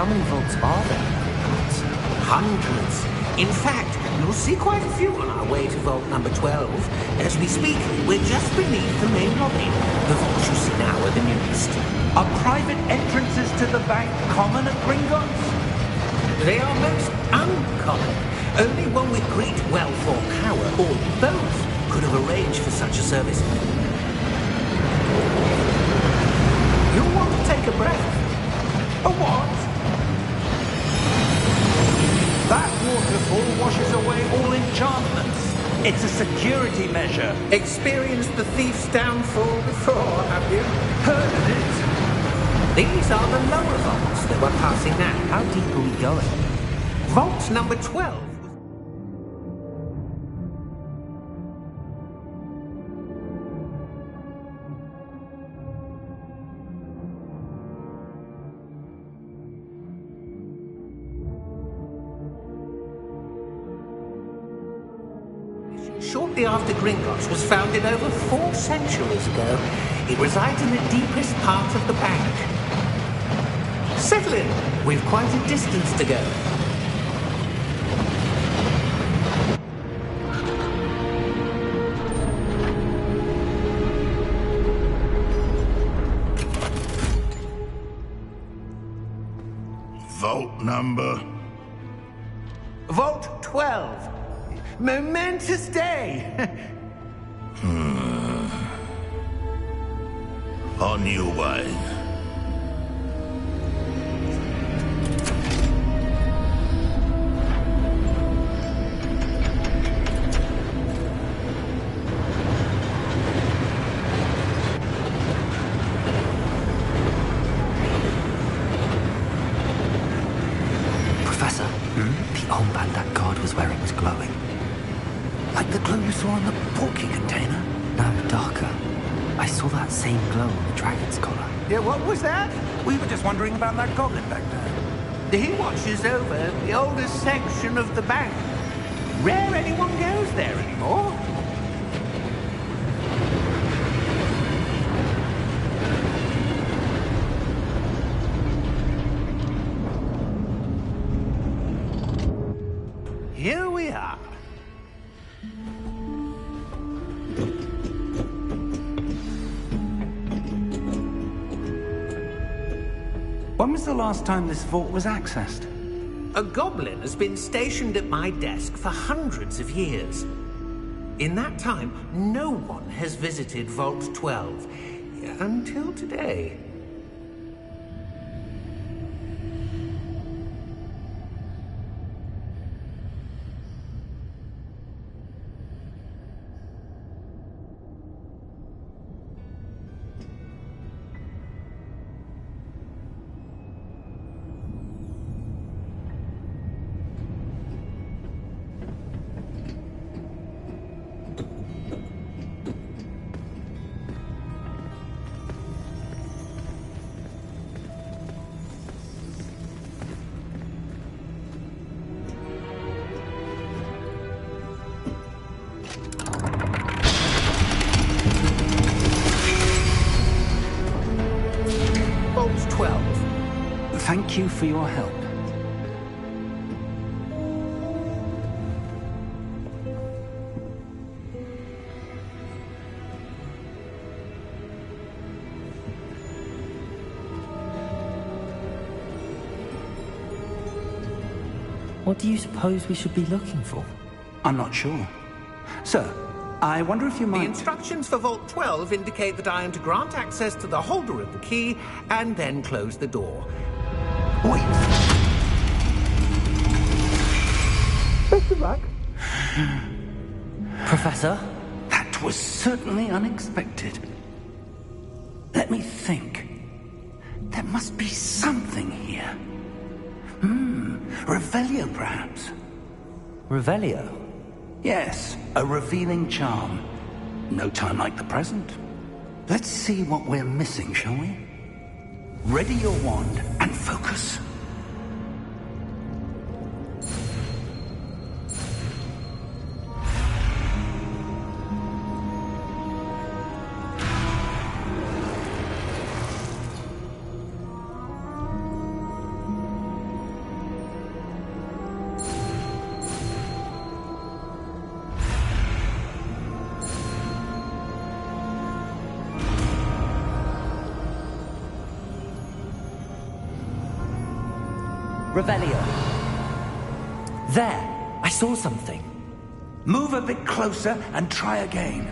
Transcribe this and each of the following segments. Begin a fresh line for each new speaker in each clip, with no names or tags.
How many vaults are there?
Hundreds. In fact, you'll see quite a few on our way to vault number 12. As we speak, we're just beneath the main lobby. The vaults you see now are the newest.
Are private entrances to the bank common at Gringotts?
They are most uncommon. Only one with great wealth or power, or both, could have arranged for such a service. You'll want to take a breath.
A what? That waterfall washes away all enchantments. It's a security measure.
Experienced the thief's downfall before, have you?
Heard of it?
These are the lower vaults that we're passing now.
How deep are we going?
Vault number 12. Shortly after Gringotts was founded over 4 centuries ago, it resides in the deepest part of the bank. Settle in. We've quite a distance to go.
Vault number?
Vault 12. Momentous day.
On your way.
Professor, the armband that guard was wearing was glowing.
Like the glow you saw in the porky container?
No, darker. I saw that same glow on the dragon's collar.
Yeah, what was that? We were just wondering about that goblin back there.
He watches over the oldest section of the bank. Rare anyone goes there anymore. Here we are.
When was the last time this vault was accessed?
A goblin has been stationed at my desk for hundreds of years. In that time, no one has visited Vault 12 until today. Vault 12.
Thank you for your help.
What do you suppose we should be looking for?
I'm not sure. Sir, I wonder if you
The
might...
instructions for Vault 12 indicate that I am to grant access to the holder of the key and then close the door.
Wait!
Best of luck.
Professor?
That was certainly unexpected. Let me think. There must be something here. Revelio, perhaps?
Revelio?
Yes, a revealing charm. No time like the present. Let's see what we're missing, shall we? Ready your wand and focus.
Revelio. There! I saw something.
Move a bit closer and try again.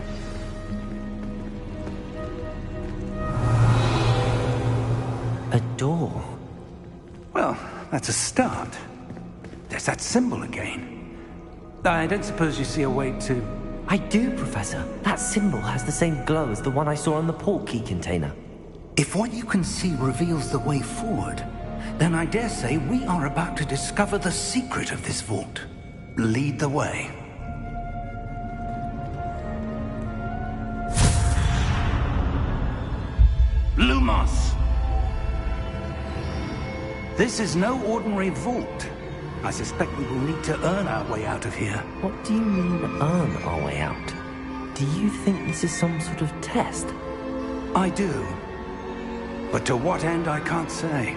A door.
Well, that's a start. There's that symbol again. I don't suppose you see a way to...
I do, Professor. That symbol has the same glow as the one I saw on the port key container.
If what you can see reveals the way forward, then I dare say we are about to discover the secret of this vault. Lead the way. Lumos! This is no ordinary vault. I suspect we will need to earn our way out of here.
What do you mean, earn our way out? Do you think this is some sort of test?
I do. But to what end, I can't say.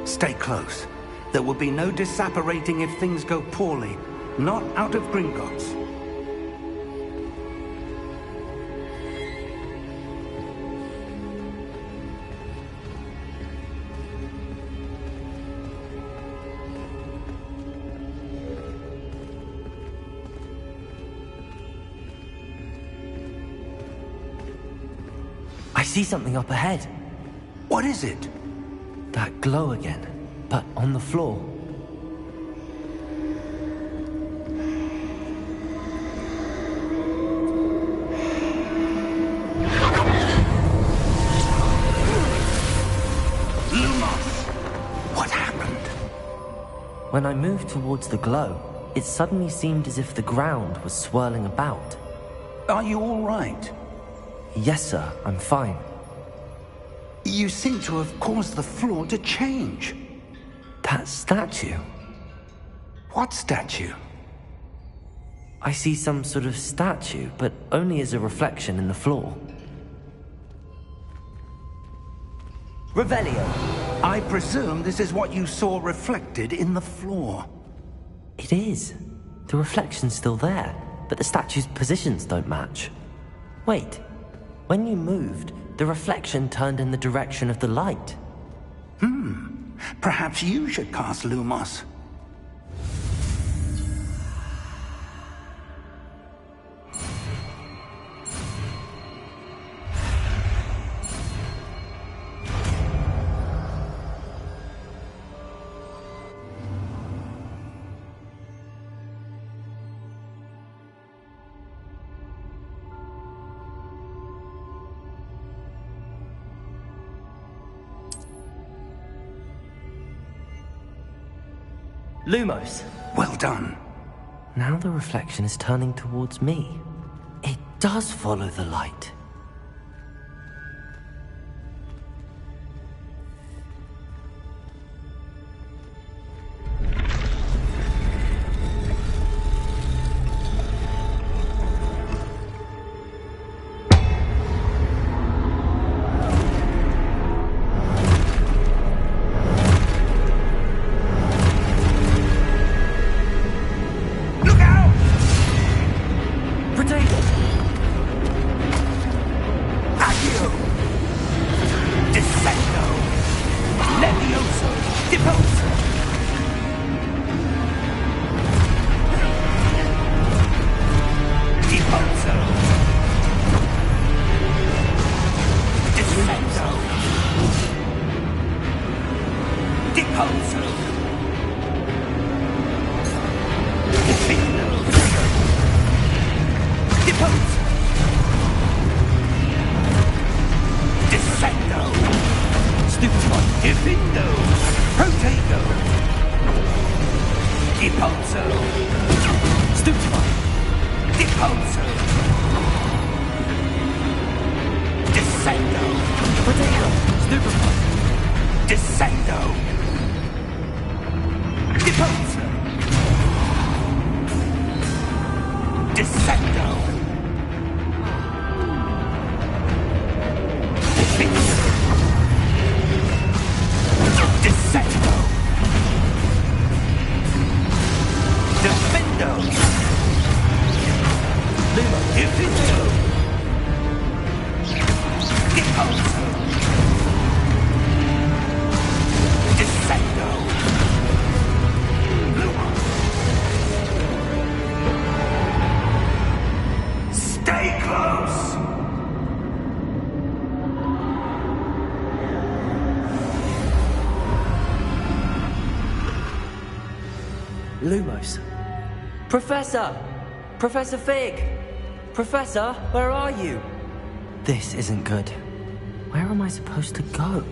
Stay close. There will be no disapparating if things go poorly. Not out of Gringotts.
I see something up ahead.
What is it?
That glow again, but on the floor.
Lumos! What happened?
When I moved towards the glow, it suddenly seemed as if the ground was swirling about.
Are you all right?
Yes, sir, I'm fine.
You seem to have caused the floor to change.
That statue?
What statue?
I see some sort of statue, but only as a reflection in the floor. Revelio!
I presume this is what you saw reflected in the floor.
It is. The reflection's still there, but the statue's positions don't match. Wait. When you moved, the reflection turned in the direction of the light.
Perhaps you should cast Lumos.
Lumos!
Well done.
Now the reflection is turning towards me. It does follow the light. Lumos. Professor! Professor Fig! Professor, where are you? This isn't good. Where am I supposed to go?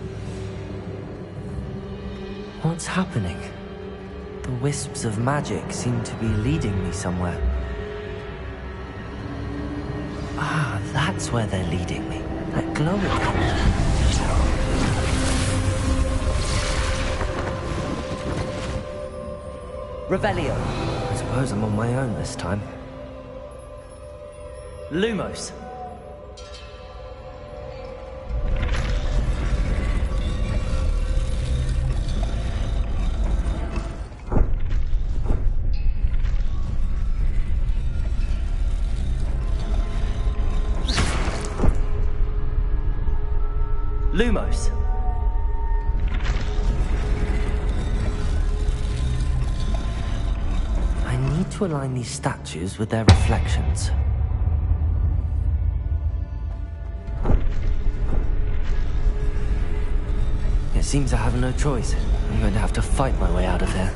What's happening? The wisps of magic seem to be leading me somewhere. Ah, that's where they're leading me. That glowing thing. Revelio. I suppose I'm on my own this time. Lumos. Lumos. I need to align these statues with their reflections. It seems I have no choice. I'm going to have to fight my way out of here.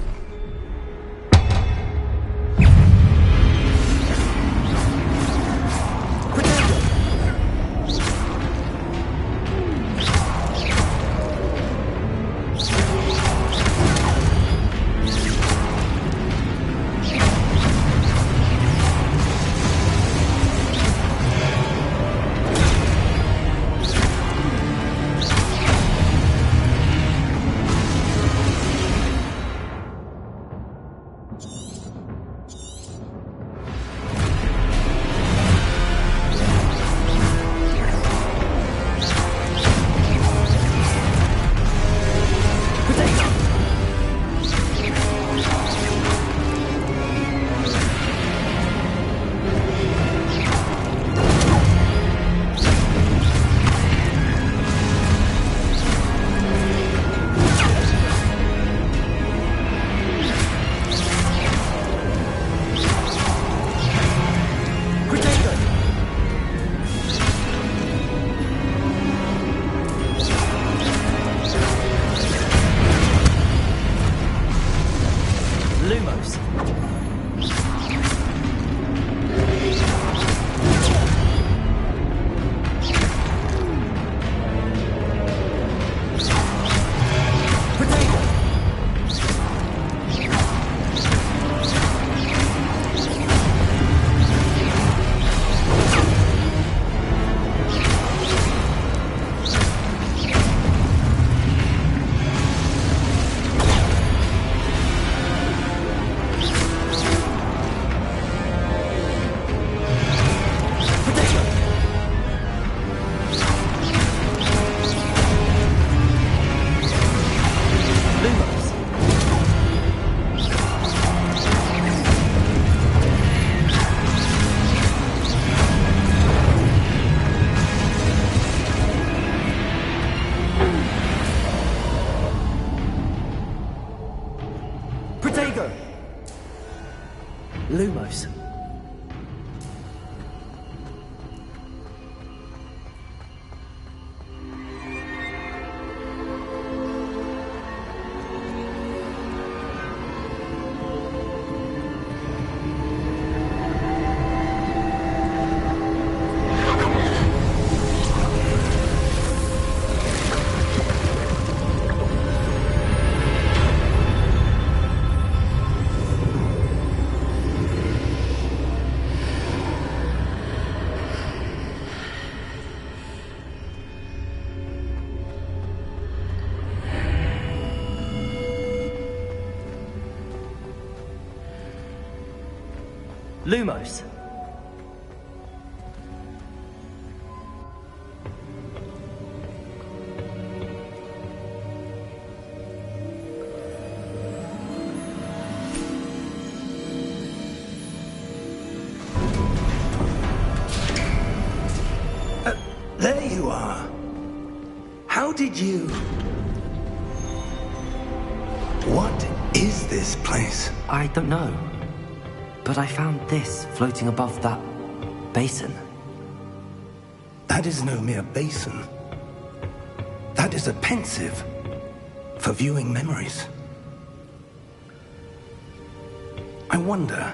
Lumos. Lumos.
There you are. How did you... What is this place?
I don't know. But I found this floating above that basin.
That is no mere basin. That is a pensive for viewing memories. wonder...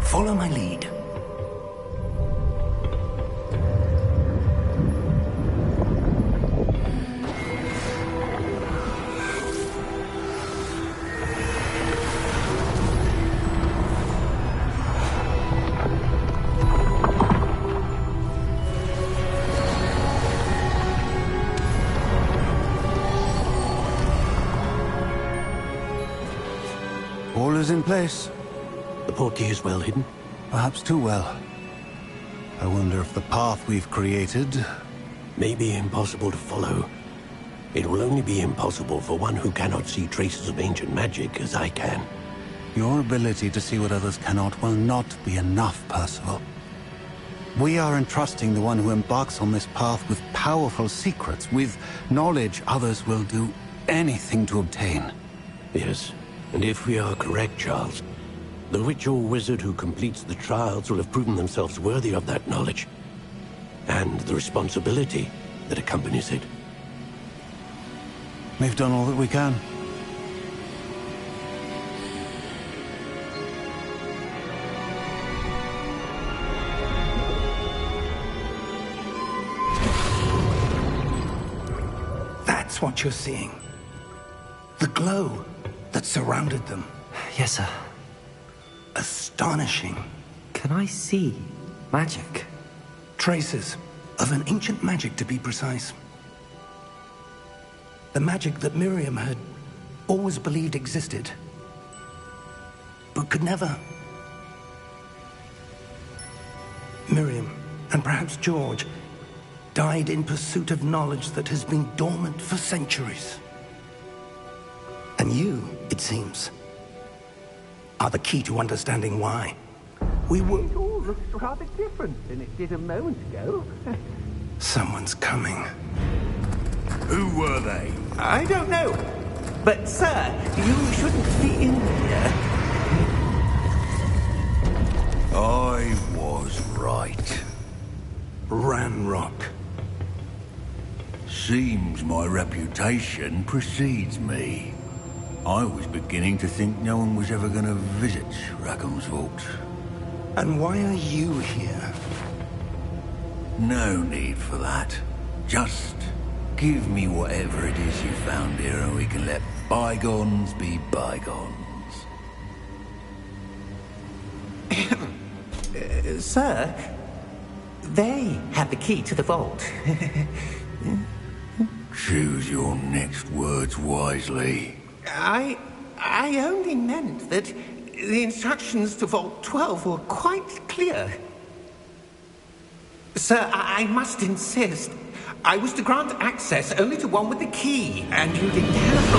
Follow my lead.
All is in place.
The portkey is well hidden?
Perhaps too well. I wonder if the path we've created...
May be impossible to follow. It will only be impossible for one who cannot see traces of ancient magic as I can.
Your ability to see what others cannot will not be enough, Percival. We are entrusting the one who embarks on this path with powerful secrets, with knowledge others will do anything to obtain.
Yes, and if we are correct, Charles, the witch or wizard who completes the trials will have proven themselves worthy of that knowledge, and the responsibility that accompanies it.
We've done all that we can.
That's what you're seeing. The glow that surrounded them.
Yes, sir.
Astonishing.
Can I see magic?
Traces of an ancient magic, to be precise. The magic that Miriam had always believed existed, but could never. Miriam, and perhaps George, died in pursuit of knowledge that has been dormant for centuries. And you, it seems, are the key to understanding why.
It all looks rather different than it did a moment ago.
Someone's coming.
Who were they?
I don't know. But, sir, you shouldn't be in here.
I was right.
Ranrock.
Seems my reputation precedes me. I was beginning to think no one was ever going to visit Rackham's vault.
And why are you here?
No need for that. Just give me whatever it is you found here and we can let bygones be bygones.
Sir, they had the key to the vault.
Choose your next words wisely.
I only meant that the instructions to Vault 12 were quite clear. Sir, I must insist. I was to grant access only to one with the key, and you didn't have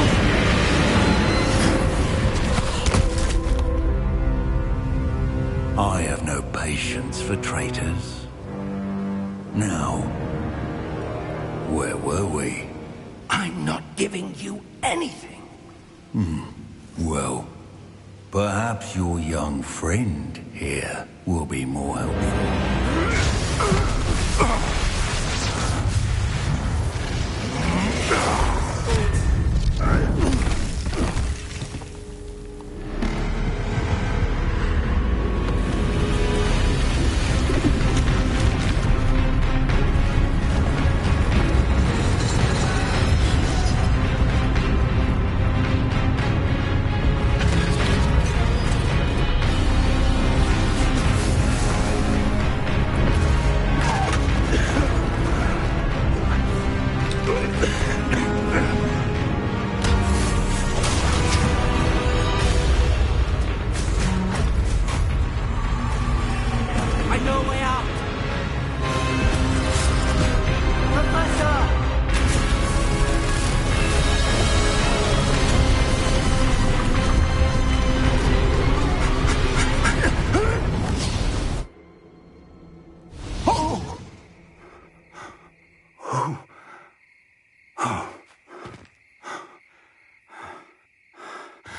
I have no patience for traitors. Now, where were we?
I'm not giving you anything.
Well, perhaps your young friend here will be more helpful.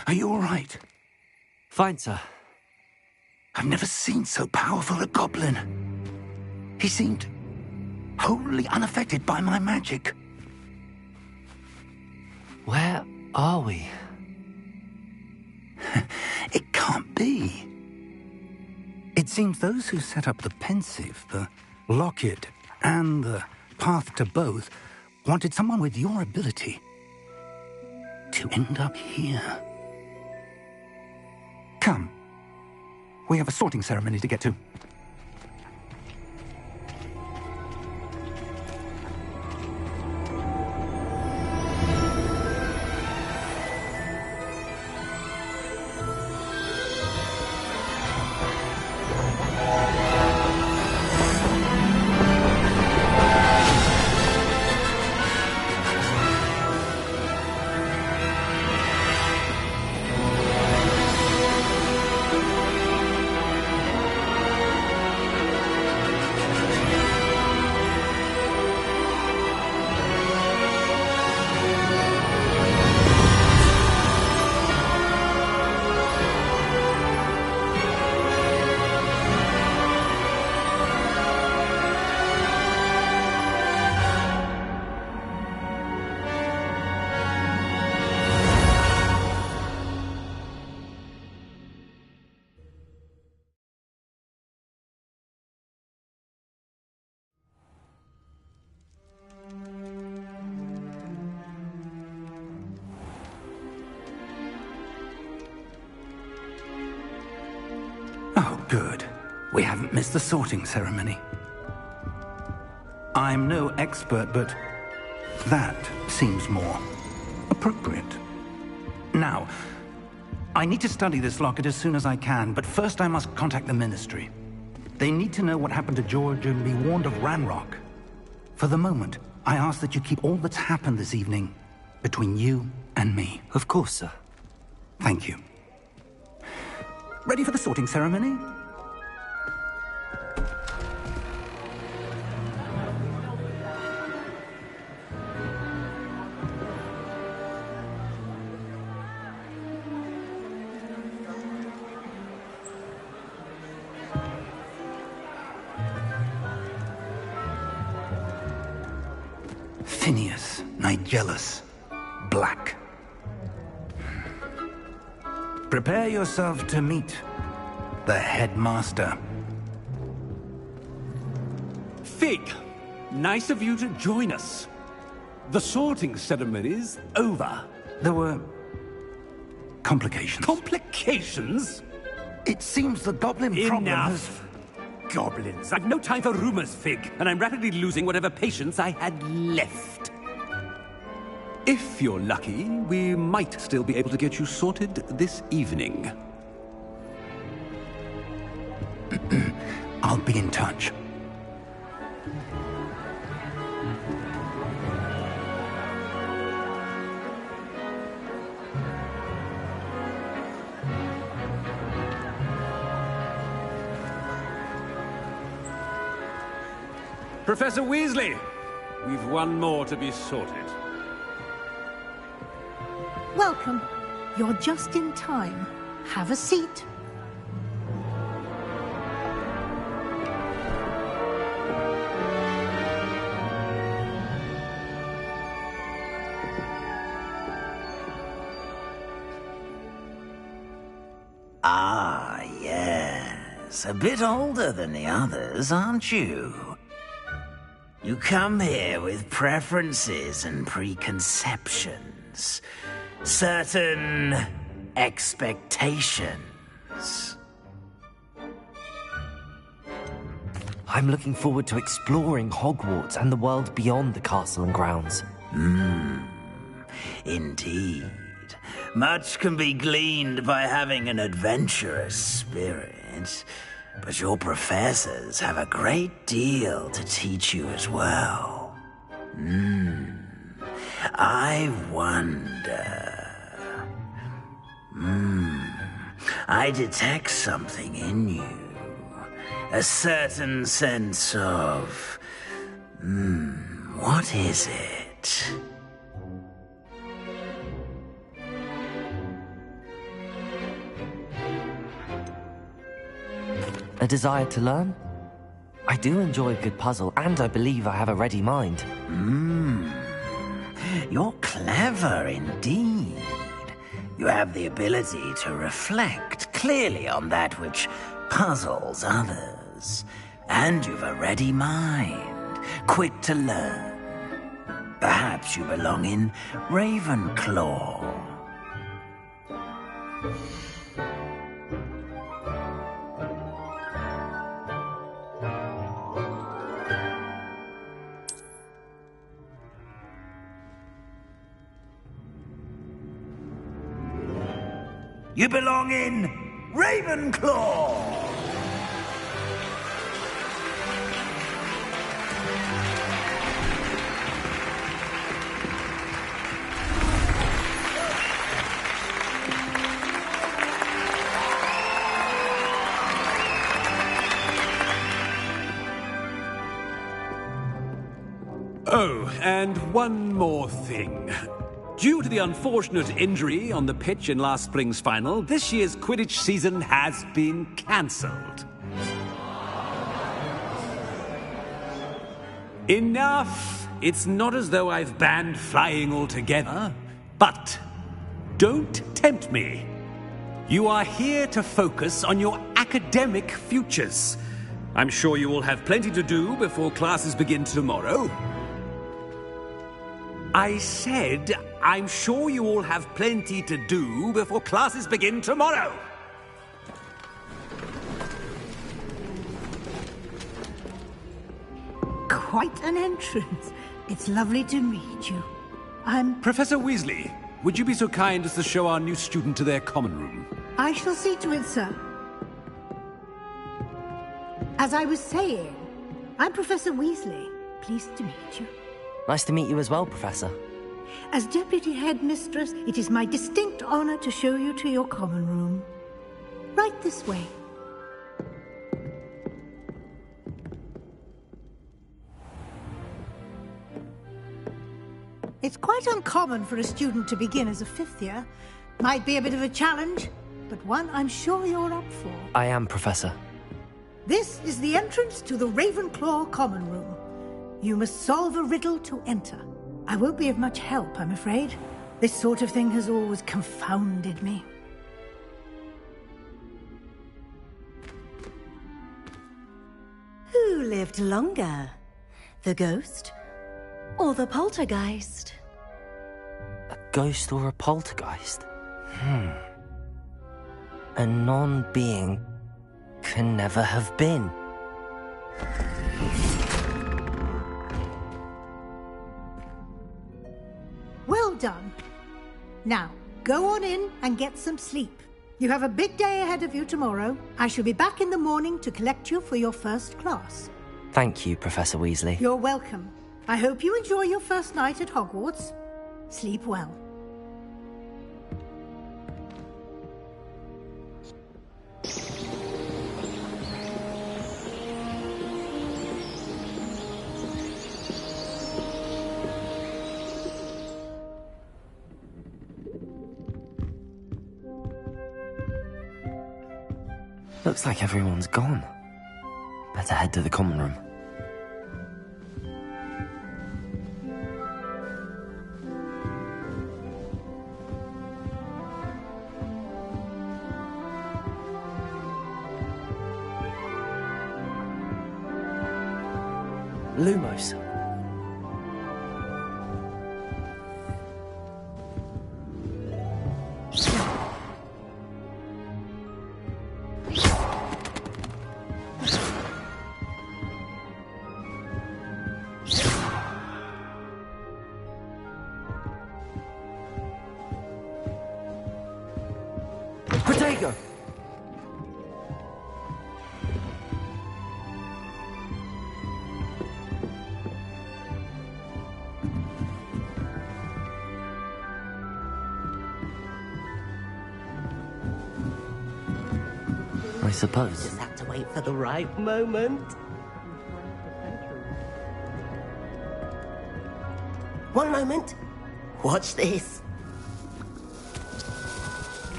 Are you all right?
Fine, sir.
I've never seen so powerful a goblin. He seemed wholly unaffected by my magic.
Where are we?
It can't be. It seems those who set up the pensive, the locket, and the path to both wanted someone with your ability to end up here. Come. We have a sorting ceremony to get to. Oh, good. We haven't missed the sorting ceremony. I'm no expert, but that seems more appropriate. Now, I need to study this locket as soon as I can, but first I must contact the Ministry. They need to know what happened to George and be warned of Ranrock. For the moment, I ask that you keep all that's happened this evening between you and me.
Of course, sir.
Thank you. Ready for the sorting ceremony? Phineas, Nigellus, Black. Prepare yourself to meet the headmaster.
Fig, nice of you to join us. The sorting ceremony's over.
There were complications.
Complications?
It seems the goblin problem has...
Enough! Goblins. I've no time for rumors, Fig, and I'm rapidly losing whatever patience I had left. If you're lucky, we might still be able to get you sorted this evening.
I'll be in touch.
Professor Weasley, we've one more to be sorted.
Welcome. You're just in time. Have a seat.
Ah, yes. A bit older than the others, aren't you? You come here with preferences and preconceptions. Certain expectations.
I'm looking forward to exploring Hogwarts and the world beyond the castle and grounds.
Indeed. Much can be gleaned by having an adventurous spirit, but your professors have a great deal to teach you as well. I wonder... I detect something in you. A certain sense of... what is it?
desire to learn. I do enjoy a good puzzle, and I believe I have a ready mind.
You're clever indeed. You have the ability to reflect clearly on that which puzzles others. And you've a ready mind, quick to learn. Perhaps you belong in Ravenclaw. You belong in Ravenclaw!
Oh, and one more thing. Due to the unfortunate injury on the pitch in last spring's final, this year's Quidditch season has been cancelled. Enough! It's not as though I've banned flying altogether. But don't tempt me. You are here to focus on your academic futures. I'm sure you will have plenty to do before classes begin tomorrow. I said, I'm sure you all have plenty to do before classes begin tomorrow.
Quite an entrance. It's lovely to meet you. I'm...
Professor Weasley, would you be so kind as to show our new student to their common room?
I shall see to it, sir. As I was saying, I'm Professor Weasley. Pleased to meet you.
Nice to meet you as well, Professor.
As Deputy Headmistress, it is my distinct honor to show you to your common room. Right this way. It's quite uncommon for a student to begin as a fifth year. Might be a bit of a challenge, but one I'm sure you're up for.
I am, Professor.
This is the entrance to the Ravenclaw common room. You must solve a riddle to enter. I won't be of much help, I'm afraid. This sort of thing has always confounded me.
Who lived longer? The ghost or the poltergeist?
A ghost or a poltergeist? A non-being can never have been.
Well done. Now, go on in and get some sleep. You have a big day ahead of you tomorrow. I shall be back in the morning to collect you for your first class.
Thank you, Professor Weasley.
You're welcome. I hope you enjoy your first night at Hogwarts. Sleep well.
Looks like everyone's gone. Better head to the common room. Lumos. Protego! I suppose.
Just have to wait for the right moment. One moment. Watch this.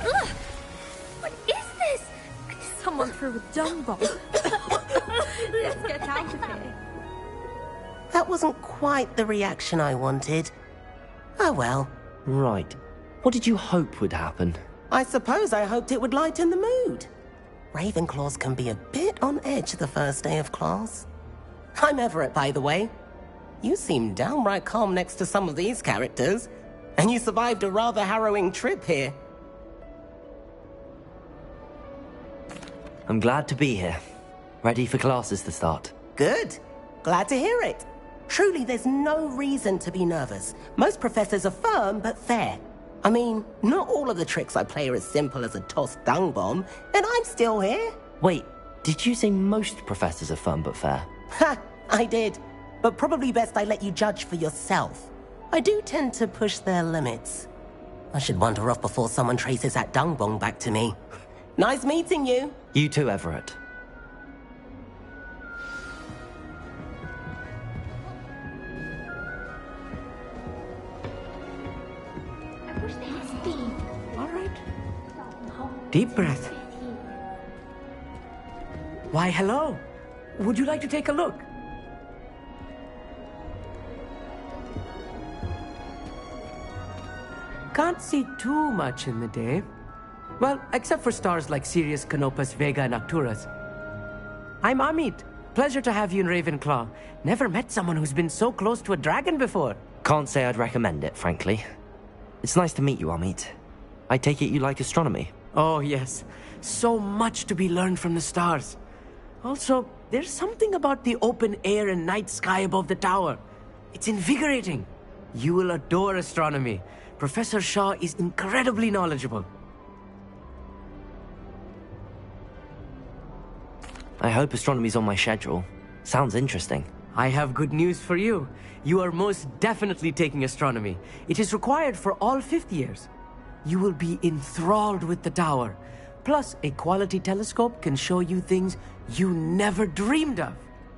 Ugh! What is this? Someone threw a dung bomb. Let's get out of here.
That wasn't quite the reaction I wanted. Oh well.
Right. What did you hope would happen?
I suppose I hoped it would lighten the mood. Ravenclaws can be a bit on edge the first day of class. I'm Everett, by the way. You seem downright calm next to some of these characters, and you survived a rather harrowing trip here.
I'm glad to be here. Ready for classes to start.
Good. Glad to hear it. Truly, there's no reason to be nervous. Most professors are firm but fair. I mean, not all of the tricks I play are as simple as a tossed dung bomb, and I'm still here.
Wait, did you say most professors are firm but fair?
Ha! I did. But probably best I let you judge for yourself. I do tend to push their limits. I should wander off before someone traces that dung bomb back to me. Nice meeting you.
You too, Everett.
All right. Deep breath. Why, hello. Would you like to take a look? Can't see too much in the day. Well, except for stars like Sirius, Canopus, Vega, and Arcturus. I'm Amit. Pleasure to have you in Ravenclaw. Never met someone who's been so close to a dragon before.
Can't say I'd recommend it, frankly. It's nice to meet you, Amit. I take it you like astronomy?
Oh, yes. So much to be learned from the stars. Also, there's something about the open air and night sky above the tower. It's invigorating. You will adore astronomy. Professor Shaw is incredibly knowledgeable.
I hope astronomy's on my schedule. Sounds interesting.
I have good news for you. You are most definitely taking astronomy. It is required for all fifth years. You will be enthralled with the tower. Plus, a quality telescope can show you things you never dreamed of.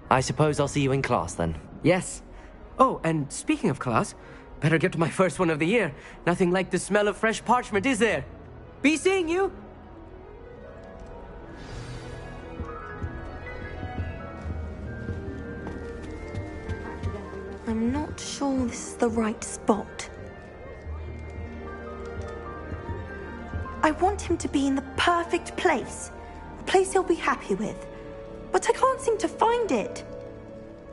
I suppose I'll see you in class then.
Yes. Oh, and speaking of class, better get to my first one of the year. Nothing like the smell of fresh parchment, is there? Be seeing you!
I'm not sure this is the right spot. I want him to be in the perfect place. A place he'll be happy with. But I can't seem to find it.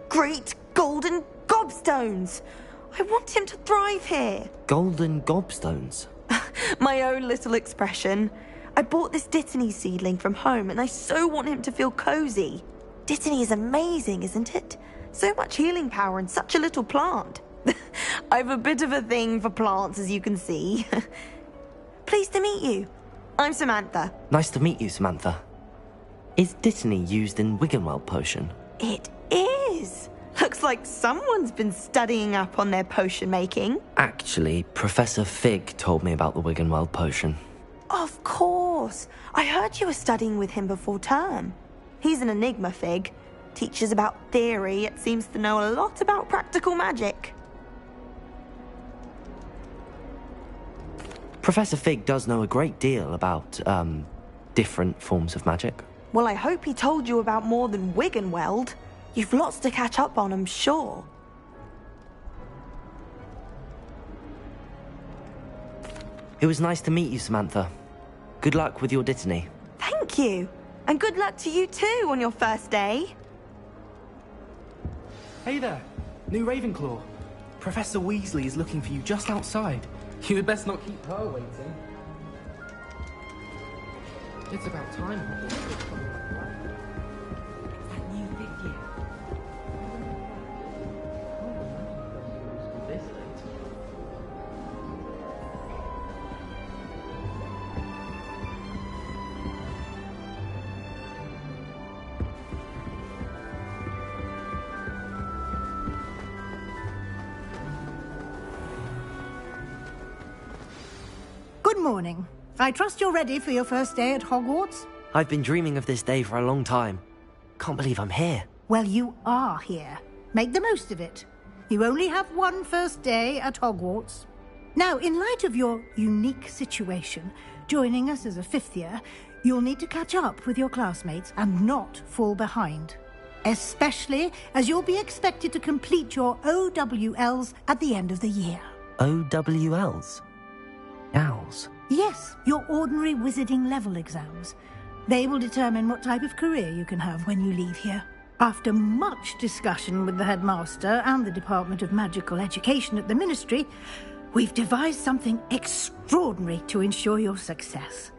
Great golden gobstones! I want him to thrive here.
Golden gobstones?
My own little expression. I bought this Dittany seedling from home and I so want him to feel cozy. Dittany is amazing, isn't it? So much healing power in such a little plant. I've a bit of a thing for plants, as you can see. Pleased to meet you. I'm Samantha.
Nice to meet you, Samantha. Is Dittany used in Wiggenweld potion?
It is. Looks like someone's been studying up on their potion making.
Actually, Professor Fig told me about the Wiggenweld potion.
Of course. I heard you were studying with him before term. He's an enigma, Fig. Teaches about theory, yet seems to know a lot about practical magic.
Professor Fig does know a great deal about, different forms of magic.
Well, I hope he told you about more than Wiggenweld. You've lots to catch up on, I'm sure.
It was nice to meet you, Samantha. Good luck with your Dittany.
Thank you. And good luck to you too on your first day.
Hey there, new Ravenclaw. Professor Weasley is looking for you just outside. You had best not keep her waiting. It's about time.
That new fifth year.
Good morning. I trust you're ready for your first day at Hogwarts?
I've been dreaming of this day for a long time. Can't believe I'm here.
Well, you are here. Make the most of it. You only have one first day at Hogwarts. Now, in light of your unique situation, joining us as a fifth year, You'll need to catch up with your classmates and not fall behind. Especially as you'll be expected to complete your OWLs at the end of the year.
OWLs? Owls?
Yes, your ordinary wizarding level exams. They will determine what type of career you can have when you leave here. After much discussion with the headmaster and the Department of Magical Education at the Ministry, we've devised something extraordinary to ensure your success.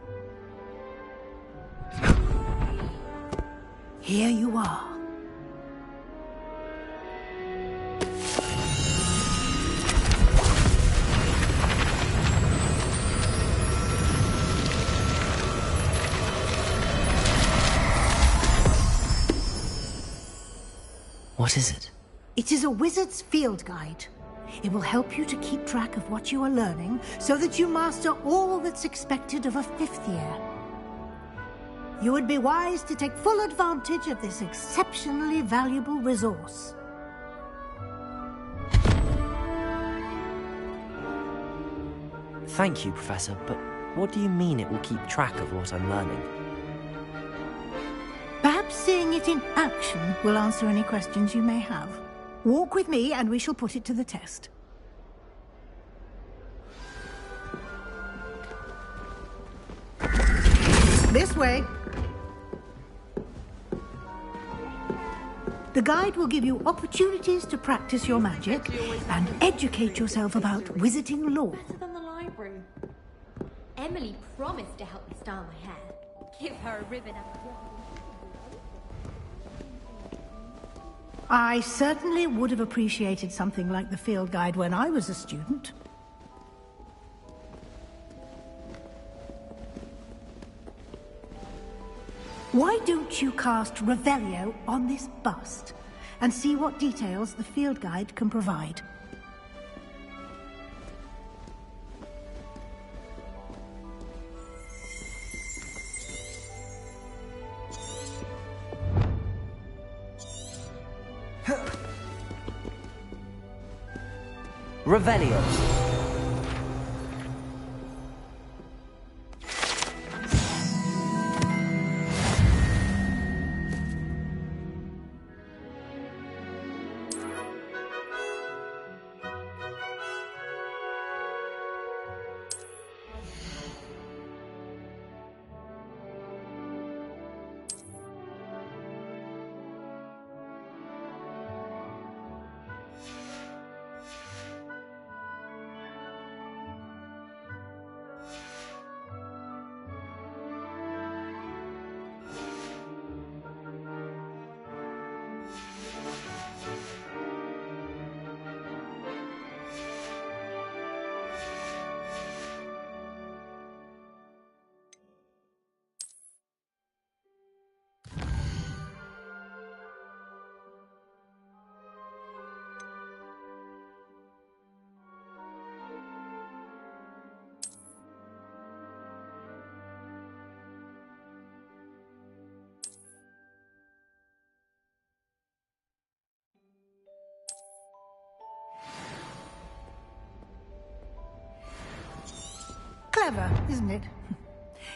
Here you are.
What is it?
It is a wizard's field guide. It will help you to keep track of what you are learning so that you master all that's expected of a 5th year. You would be wise to take full advantage of this exceptionally valuable resource.
Thank you, Professor, but what do you mean it will keep track of what I'm learning?
Perhaps seeing it in action will answer any questions you may have. Walk with me and we shall put it to the test. This way. The guide will give you opportunities to practice your magic and educate yourself about wizarding lore.
Better than the library. Emily promised to help me style my hair. Give her a ribbon and
I certainly would have appreciated something like the field guide when I was a student. Why don't you cast Revelio on this bust and see what details the field guide can provide?
Revelio.
Clever, isn't it?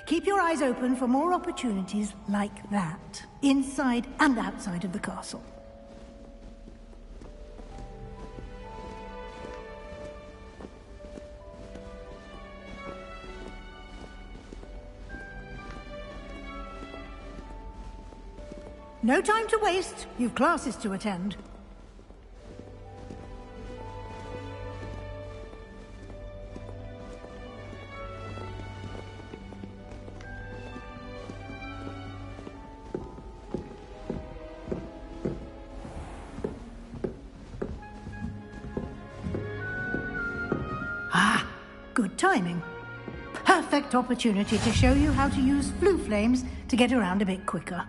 Keep your eyes open for more opportunities like that, inside and outside of the castle. No time to waste. You've classes to attend. Ah, good timing. Perfect opportunity to show you how to use flue flames to get around a bit quicker.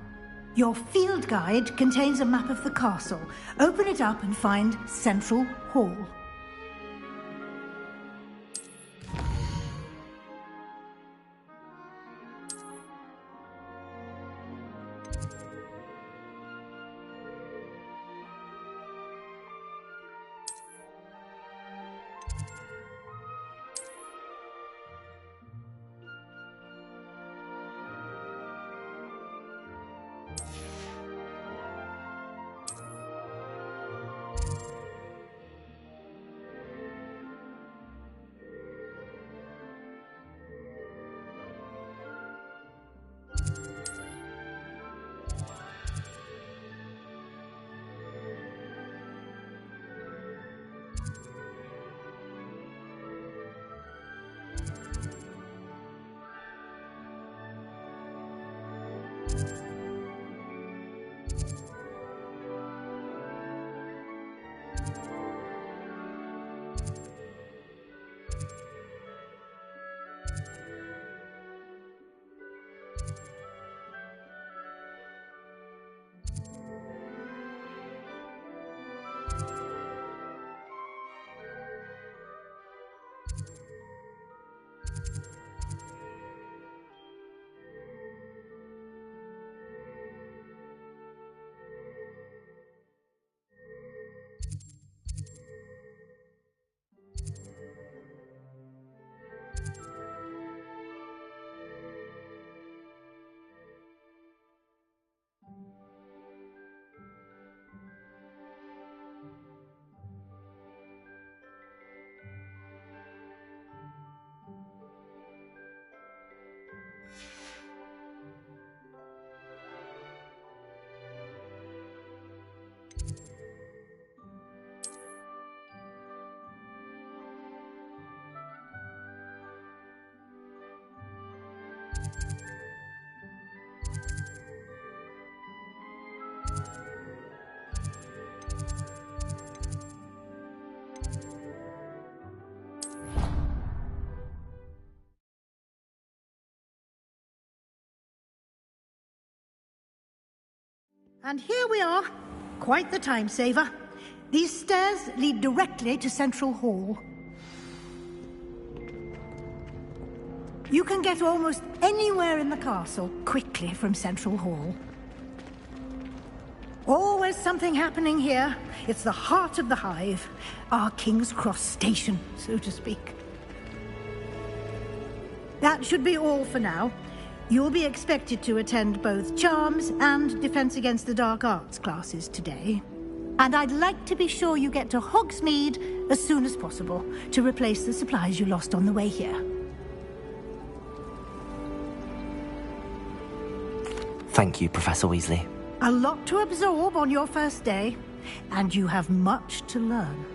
Your field guide contains a map of the castle. Open it up and find Central Hall. And here we are. Quite the time saver. These stairs lead directly to Central Hall. You can get almost anywhere in the castle quickly from Central Hall. Always something happening here. It's the heart of the hive. Our King's Cross station, so to speak. That should be all for now. You'll be expected to attend both Charms and Defense Against the Dark Arts classes today. And I'd like to be sure you get to Hogsmeade as soon as possible to replace the supplies you lost on the way here.
Thank you, Professor Weasley.
A lot to absorb on your first day, and you have much to learn.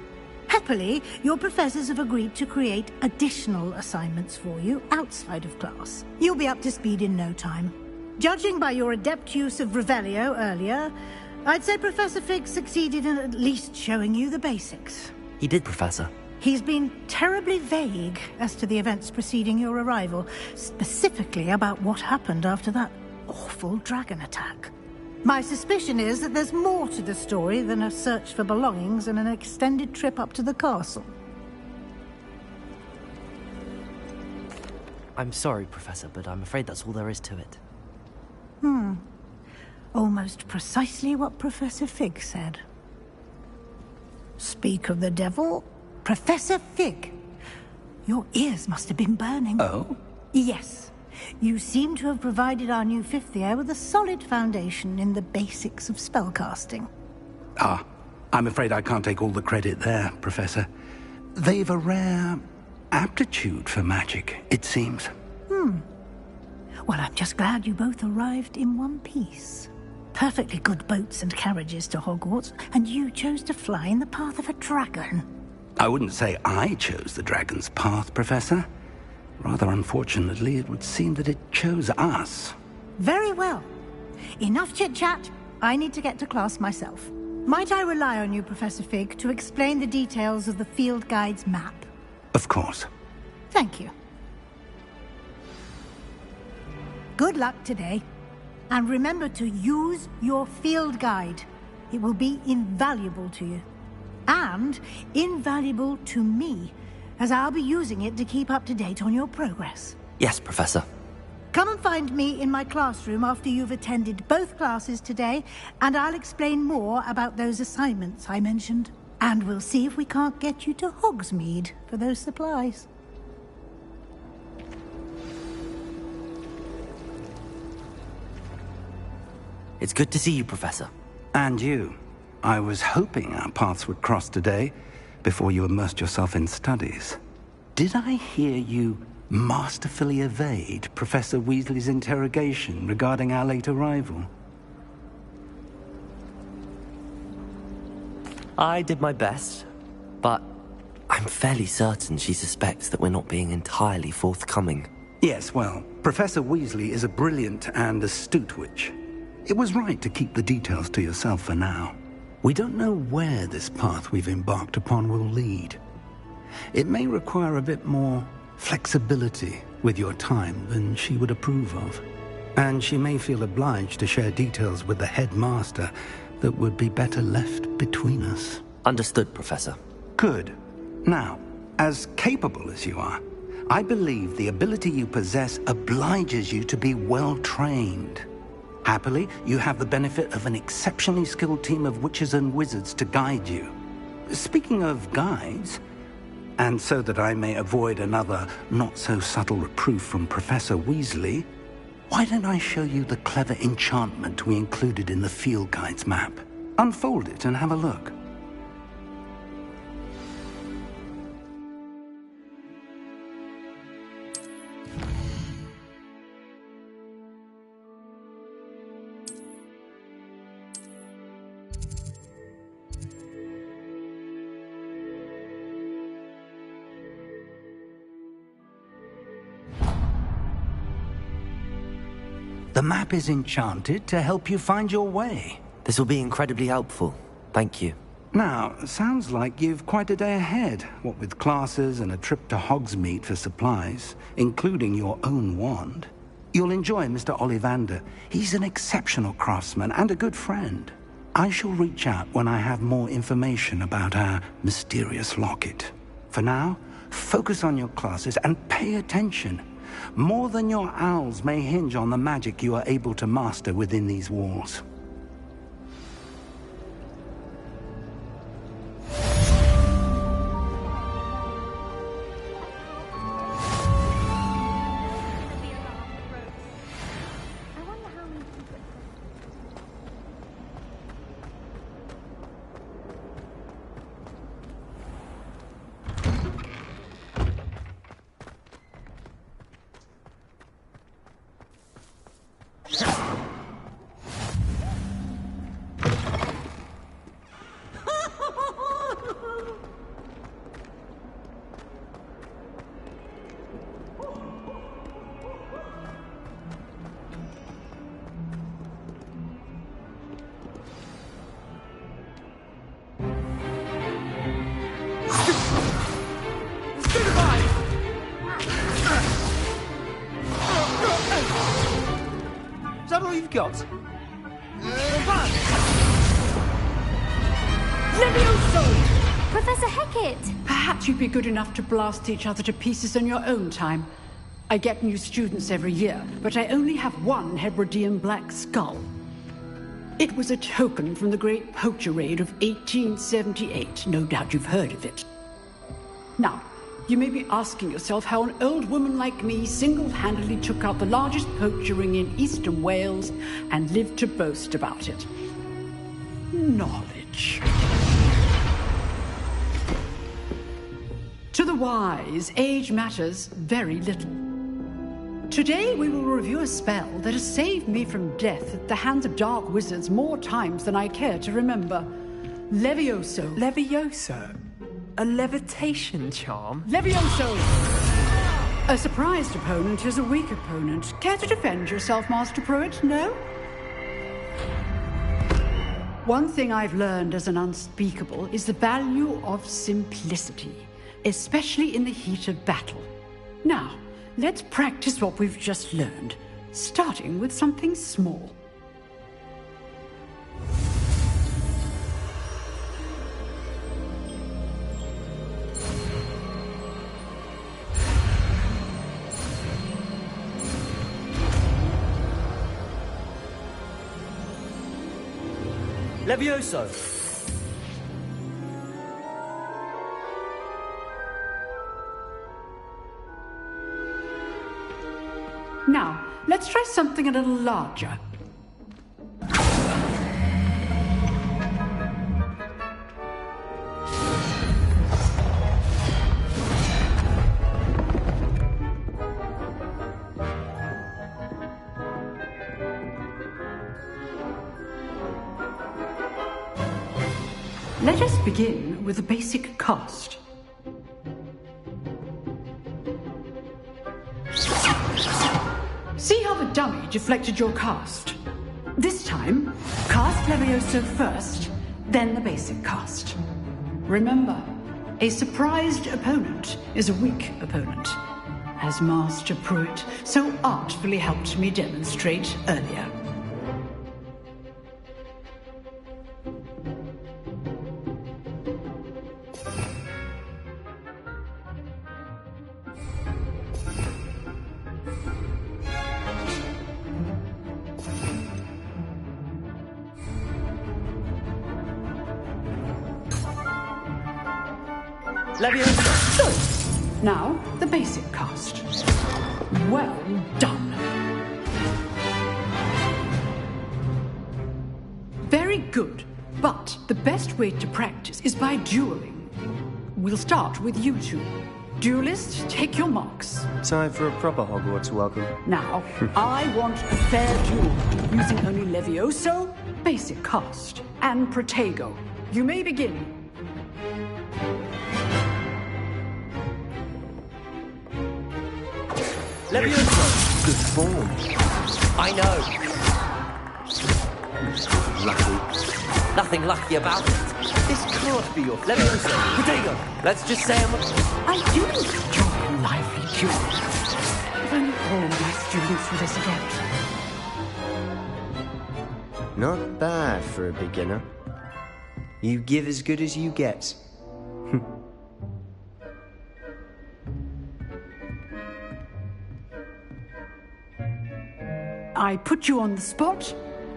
Happily, your professors have agreed to create additional assignments for you outside of class. You'll be up to speed in no time. Judging by your adept use of Revelio earlier, I'd say Professor Fig succeeded in at least showing you the basics.
He did, Professor.
He's been terribly vague as to the events preceding your arrival, specifically about what happened after that awful dragon attack. My suspicion is that there's more to the story than a search for belongings and an extended trip up to the castle.
I'm sorry, Professor, but I'm afraid that's all there is to it.
Almost precisely what Professor Fig said. Speak of the devil, Professor Fig. Your ears must have been burning.
Oh?
Yes. You seem to have provided our new fifth year with a solid foundation in the basics of spellcasting.
Ah, I'm afraid I can't take all the credit there, Professor. They've a rare aptitude for magic, it seems.
Well, I'm just glad you both arrived in one piece. Perfectly good boats and carriages to Hogwarts, and you chose to fly in the path of a dragon.
I wouldn't say I chose the dragon's path, Professor. Rather unfortunately, it would seem that it chose us.
Very well. Enough chit-chat. I need to get to class myself. Might I rely on you, Professor Fig, to explain the details of the field guide's map?
Of course.
Thank you. Good luck today. And remember to use your field guide. It will be invaluable to you. And invaluable to me, as I'll be using it to keep up to date on your progress.
Yes, Professor.
Come and find me in my classroom after you've attended both classes today, and I'll explain more about those assignments I mentioned. And we'll see if we can't get you to Hogsmeade for those supplies.
It's good to see you, Professor.
And you. I was hoping our paths would cross today, before you immersed yourself in studies. Did I hear you masterfully evade Professor Weasley's interrogation regarding our late arrival?
I did my best, but I'm fairly certain she suspects that we're not being entirely forthcoming.
Yes, well, Professor Weasley is a brilliant and astute witch. It was right to keep the details to yourself for now. We don't know where this path we've embarked upon will lead. It may require a bit more flexibility with your time than she would approve of. And she may feel obliged to share details with the headmaster that would be better left between us.
Understood, Professor.
Good. Now, as capable as you are, I believe the ability you possess obliges you to be well-trained. Happily, you have the benefit of an exceptionally skilled team of witches and wizards to guide you. Speaking of guides, and so that I may avoid another not-so-subtle reproof from Professor Weasley, why don't I show you the clever enchantment we included in the field guide's map? Unfold it and have a look. The map is enchanted to help you find your way.
This will be incredibly helpful. Thank you.
Now, sounds like you've quite a day ahead, what with classes and a trip to Hogsmeade for supplies, including your own wand. You'll enjoy Mr. Ollivander. He's an exceptional craftsman and a good friend. I shall reach out when I have more information about our mysterious locket. For now, focus on your classes and pay attention. More than your owls may hinge on the magic you are able to master within these walls.
Is that all you've got?
Levioso! Professor Hecat!
Perhaps you'd be good enough to blast each other to pieces in your own time. I get new students every year, but I only have one Hebridean black skull. It was a token from the Great Poacher Raid of 1878. No doubt you've heard of it. Now, you may be asking yourself how an old woman like me single-handedly took out the largest poacher ring in eastern Wales and lived to boast about it. Knowledge. To the wise, age matters very little. Today we will review a spell that has saved me from death at the hands of dark wizards more times than I care to remember. Levioso.
Levioso? A levitation charm?
Levioso! A surprised opponent is a weak opponent. Care to defend yourself, Master Pruitt? No? One thing I've learned as an unspeakable is the value of simplicity, especially in the heat of battle. Now, let's practice what we've just learned, starting with something small.
Levioso!
Now, let's try something a little larger. Let us begin with the basic cast. See how the dummy deflected your cast? This time, cast Levioso first, then the basic cast. Remember, a surprised opponent is a weak opponent, as Master Pruitt so artfully helped me demonstrate earlier.
Levioso!
So, now the basic cast. Well done. Very good, but the best way to practice is by dueling. We'll start with you two. Duelists, take your marks.
Time for a proper Hogwarts welcome.
Now, I want a fair duel, using only Levioso, basic cast, and Protego. You may begin.
Levioso!
Good form. I know. Lucky. Nothing lucky about it.
This can't be your
Levioso! Protego! Let's just say I
do enjoy a lively duel. If only hold my students for this again.
Not bad for a beginner. You give as good as you get.
I put you on the spot,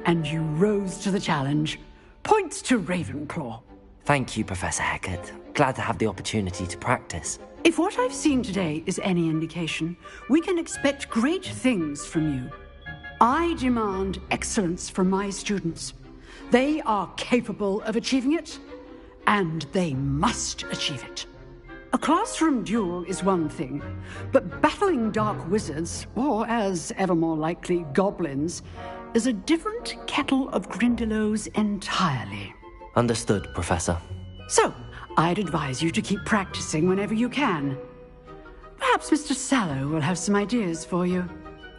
and you rose to the challenge. Points to Ravenclaw.
Thank you, Professor Hecat. Glad to have the opportunity to practice.
If what I've seen today is any indication, we can expect great things from you. I demand excellence from my students. They are capable of achieving it, and they must achieve it. A classroom duel is one thing, but battling dark wizards, or as ever more likely, goblins, is a different kettle of Grindylows entirely.
Understood, Professor.
So, I'd advise you to keep practicing whenever you can. Perhaps Mr. Sallow will have some ideas for you.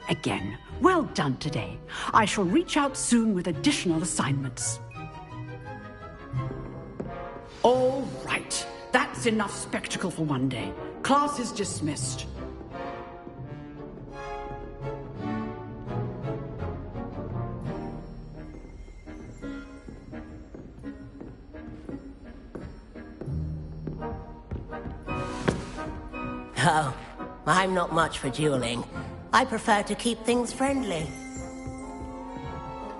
Again, well done today. I shall reach out soon with additional assignments. All right. That's enough spectacle for one day. Class is dismissed.
Oh, I'm not much for dueling. I prefer to keep things friendly.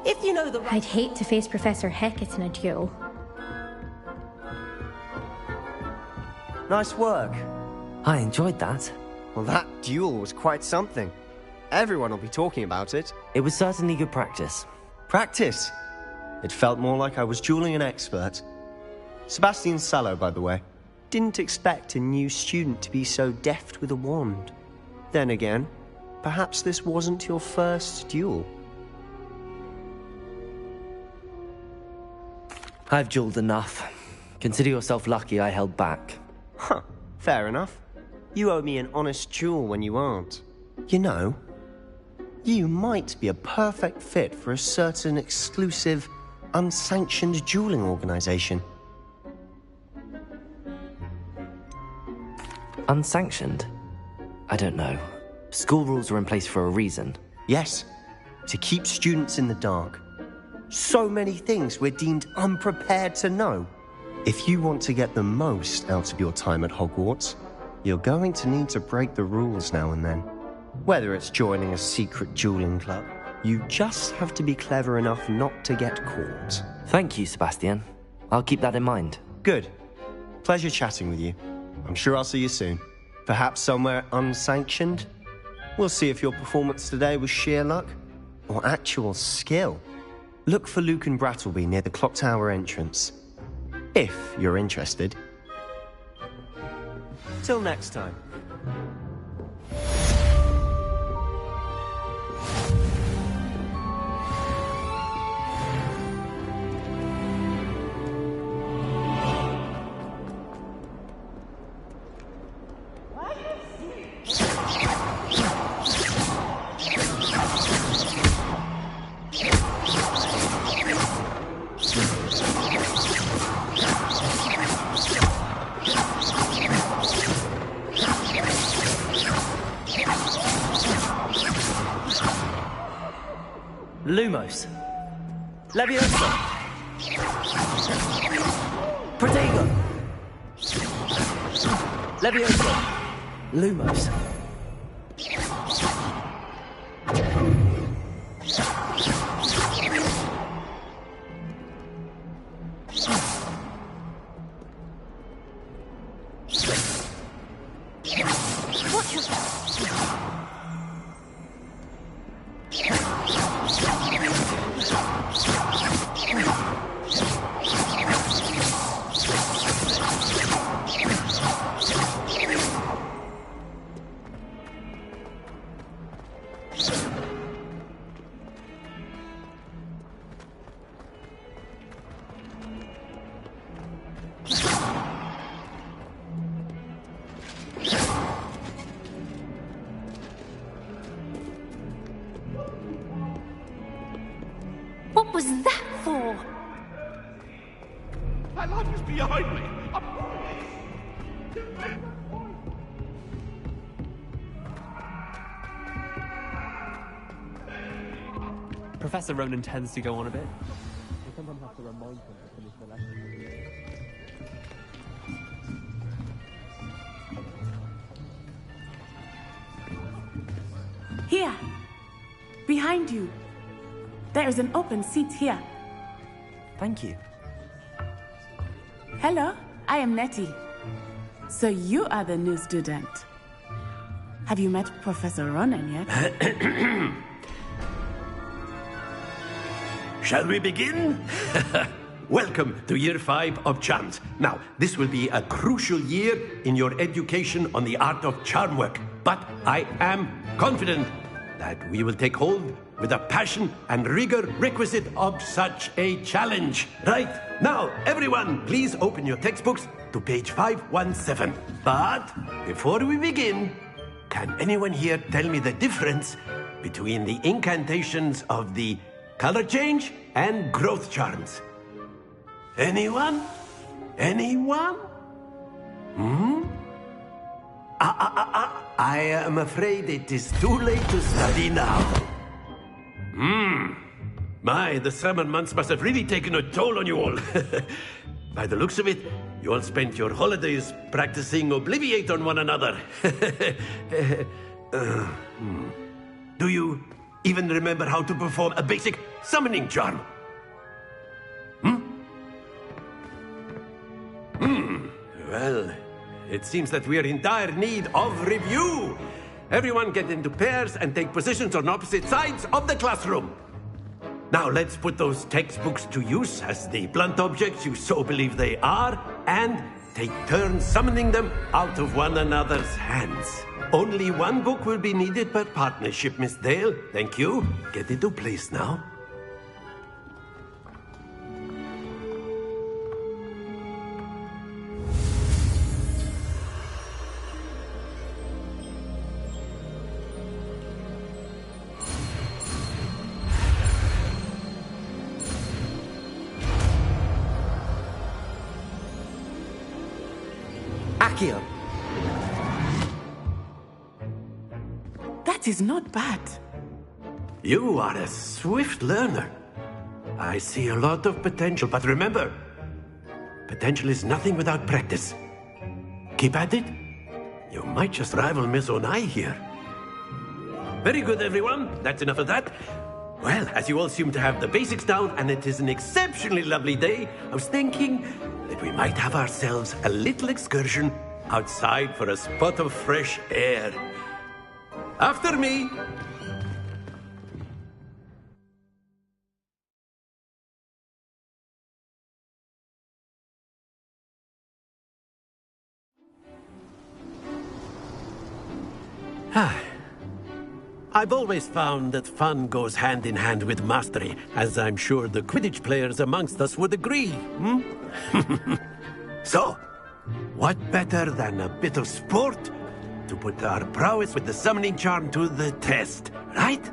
If you know the right...
I'd hate to face Professor Hecat in a duel.
Nice work.
I enjoyed that.
Well, that duel was quite something. Everyone will be talking about it.
It was certainly good practice.
Practice? It felt more like I was dueling an expert. Sebastian Sallow, by the way. Didn't expect a new student to be so deft with a wand. Then again, perhaps this wasn't your first duel.
I've dueled enough. Consider yourself lucky I held back.
Huh, fair enough. You owe me an honest duel when you aren't. You know, you might be a perfect fit for a certain exclusive, unsanctioned dueling organization.
Unsanctioned? I don't know. School rules are in place for a reason.
Yes, to keep students in the dark. So many things we're deemed unprepared to know. If you want to get the most out of your time at Hogwarts, you're going to need to break the rules now and then. Whether it's joining a secret dueling club, you just have to be clever enough not to get caught.
Thank you, Sebastian. I'll keep that in mind.
Good. Pleasure chatting with you. I'm sure I'll see you soon. Perhaps somewhere unsanctioned? We'll see if your performance today was sheer luck or actual skill. Look for Luke and Brattleby near the clock tower entrance. If you're interested. Till next time.
Lumos. Leviosa. Protego. Leviosa. Lumos.
What was that for?
My life is behind me. Professor Ronan tends to go on a bit. I sometimes have to remind him to finish the lesson.
Here! Behind you! There is an open seat here.
Thank you.
Hello, I am Nettie. So you are the new student. Have you met Professor Ronan yet?
Shall we begin? Welcome to Year 5 of Charms. Now, this will be a crucial year in your education on the art of charm work. But I am confident that we will take hold with the passion and rigor requisite of such a challenge. Right, now, everyone, please open your textbooks to page 517. But before we begin, can anyone here tell me the difference between the incantations of the color change and growth charms? Anyone? Anyone? I am afraid it is too late to study now. My, the summer months must have really taken a toll on you all. By the looks of it, you all spent your holidays practicing Obliviate on one another. Do you even remember how to perform a basic summoning charm? Well, it seems that we are in dire need of review. Everyone get into pairs and take positions on opposite sides of the classroom. Now let's put those textbooks to use as the blunt objects you so believe they are, and take turns summoning them out of one another's hands. Only one book will be needed per partnership, Miss Dale. Thank you. Get into place now.
Accio!
That is not bad.
You are a swift learner. I see a lot of potential, but remember, potential is nothing without practice. Keep at it. You might just rival Miss Onai here. Very good, everyone. That's enough of that. Well, as you all seem to have the basics down, and it is an exceptionally lovely day, I was thinking that we might have ourselves a little excursion outside for a spot of fresh air. After me. I've always found that fun goes hand in hand with mastery, as I'm sure the Quidditch players amongst us would agree. So, what better than a bit of sport to put our prowess with the summoning charm to the test, right?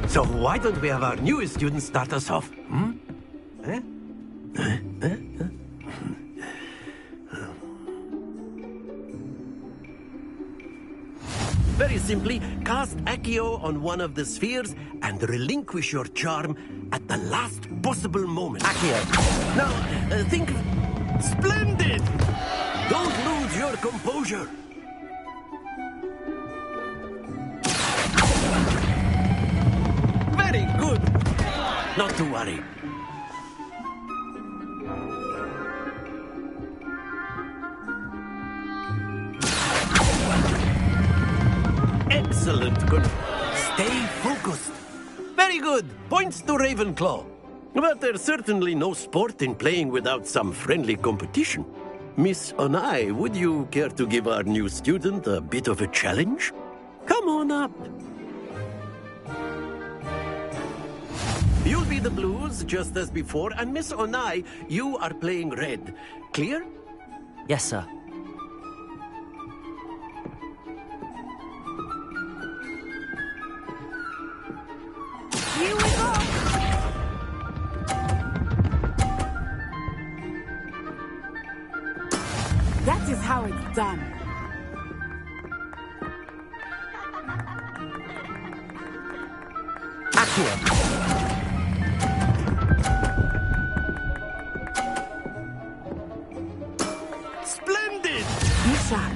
So why don't we have our newest student start us off? Very simply, cast Accio on one of the spheres and relinquish your charm at the last possible moment. Accio. Now, think... Splendid! Don't lose your composure. Very good. Not to worry. Excellent. Good. Stay focused. Very good. Points to Ravenclaw. But there's certainly no sport in playing without some friendly competition. Miss Onai, would you care to give our new student a bit of a challenge? Come on up. You'll be the blues, just as before, and Miss Onai, you are playing red. Clear?
Yes, sir.
Here we go! That is how it's done.
Splendid!
Be sharp.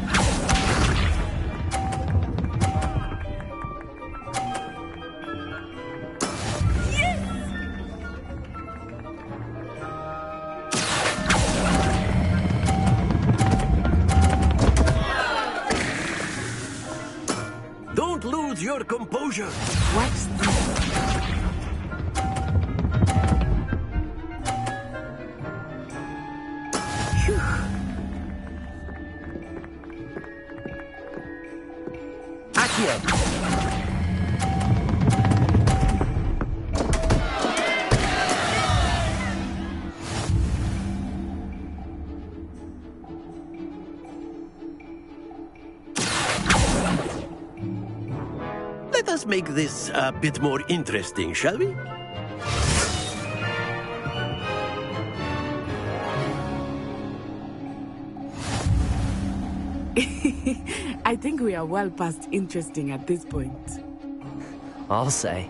Don't lose your composure.
Watch this. Phew.
Accio!
Let us make this a bit more interesting, shall we?
I think we are well past interesting at this point.
I'll say.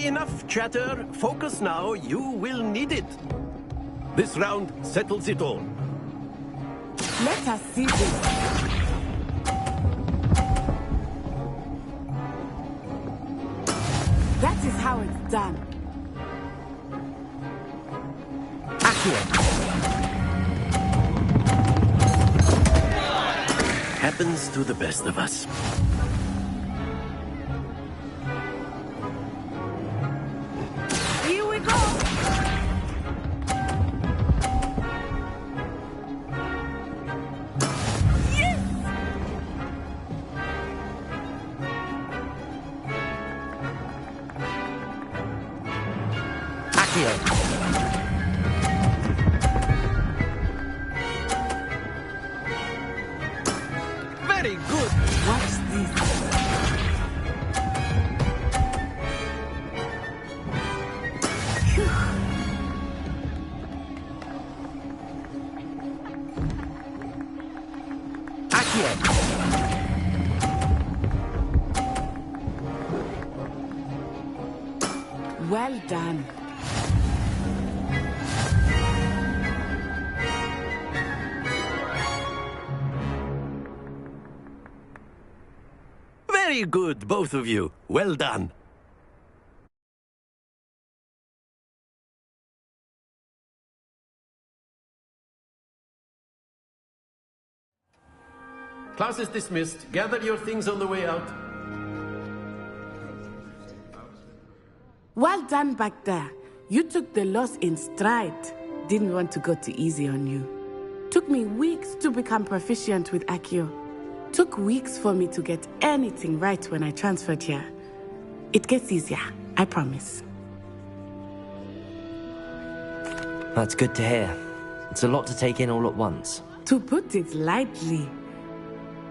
Enough chatter. Focus now. You will need it. This round settles it all.
Let us see this. That is how it's done.
Happens to the best of us.
Here we go. Yes!
Accio!
Very good.
Watch this. Phew.
Accio!
Well done.
Very good, both of you. Well done. Class is dismissed. Gather your things on the way out.
Well done back there. You took the loss in stride. Didn't want to go too easy on you. Took me weeks to become proficient with Accio. Took weeks for me to get anything right when I transferred here. It gets easier, I promise.
That's good to hear. It's a lot to take in all at once.
To put it lightly,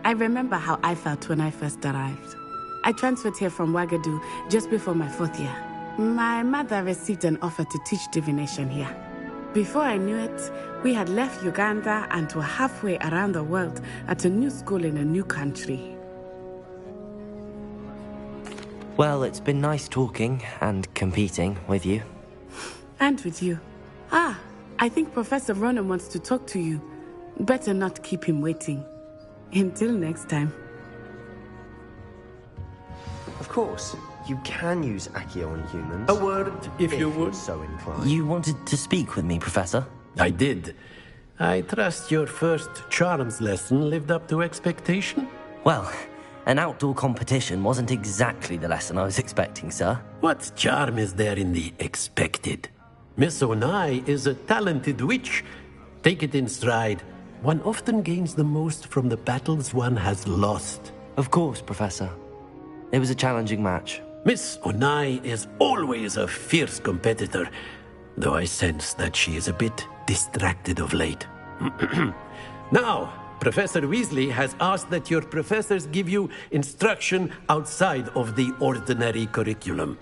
I remember how I felt when I first arrived. I transferred here from Wagadu just before my 4th year. My mother received an offer to teach divination here. Before I knew it, we had left Uganda and were halfway around the world at a new school in a new country.
Well, it's been nice talking and competing with you.
And with you. Ah, I think Professor Ronan wants to talk to you. Better not keep him waiting. Until next time.
Of course, you can use Accio on humans.
A word, if you would.
So inclined.
You wanted to speak with me, Professor?
I did. I trust your first charms lesson lived up to expectation?
Well, an outdoor competition wasn't exactly the lesson I was expecting, sir.
What charm is there in the expected? Miss Onai is a talented witch. Take it in stride. One often gains the most from the battles one has lost.
Of course, Professor. It was a challenging match.
Miss Onai is always a fierce competitor, though I sense that she is a bit distracted of late. Now, Professor Weasley has asked that your professors give you instruction outside of the ordinary curriculum.